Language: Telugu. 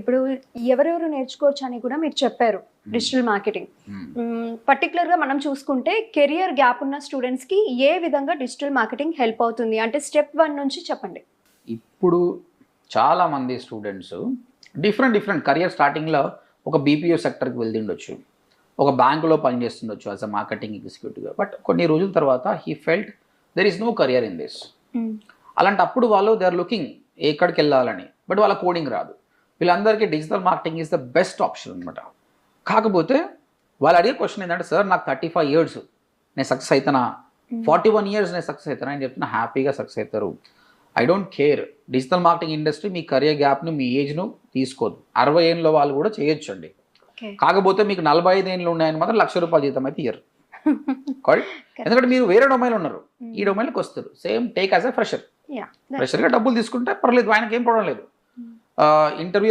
ఇప్పుడు ఎవరెవరు నేర్చుకోవచ్చు అని కూడా మీరు చెప్పారు డిజిటల్ మార్కెటింగ్. పర్టికులర్గా మనం చూసుకుంటే కెరియర్ గ్యాప్ ఉన్న స్టూడెంట్స్కి ఏ విధంగా డిజిటల్ మార్కెటింగ్ హెల్ప్ అవుతుంది అంటే స్టెప్ 1 నుంచి చెప్పండి. ఇప్పుడు చాలామంది స్టూడెంట్స్ డిఫరెంట్ కెరియర్ స్టార్టింగ్లో ఒక బీపీఓ సెక్టర్కి వెళ్తుండొచ్చు, ఒక బ్యాంకులో పనిచేస్తుండొచ్చు యాజ్ అ మార్కెటింగ్ ఎగ్జిక్యూటివ్గా. బట్ కొన్ని రోజుల తర్వాత he felt there is no career in this. అలాంటప్పుడు వాళ్ళు దే ఆర్ లుకింగ్ ఎక్కడికి వెళ్ళాలని, బట్ వాళ్ళ కోడింగ్ రాదు. వీళ్ళందరికీ digital marketing is the best option అనమాట. కాకపోతే వాళ్ళు అడిగే క్వశ్చన్ ఏంటంటే, సార్ నాకు 35 years నేను సక్సెస్ అవుతానా, 41 years నేను సక్సెస్ అవుతానా అని చెప్తున్నా. హ్యాపీగా సక్సెస్ అవుతారు. I don't care. Digital marketing industry మీ కెరియర్ గ్యాప్ను, మీ ఏజ్ను తీసుకోదు. 60 ఏళ్ళ వాళ్ళు కూడా చేయొచ్చండి. కాకపోతే మీకు 45 ఏళ్ళు ఉన్నాయని మాత్రం ₹1,00,000 జీతం అయితే ఇయ్యరు. ఎందుకంటే మీరు వేరే డొమైన్లో ఉన్నారు, ఈ డొమైన్లోకి వస్తారు. సేమ్ టేక్ యాజ్ ఎ ఫ్రెషర్గా డబ్బులు తీసుకుంటే పర్లేదు, ఆయనకి ఏం ప్రాబ్లం లేదు. ఇంటర్వ్యూ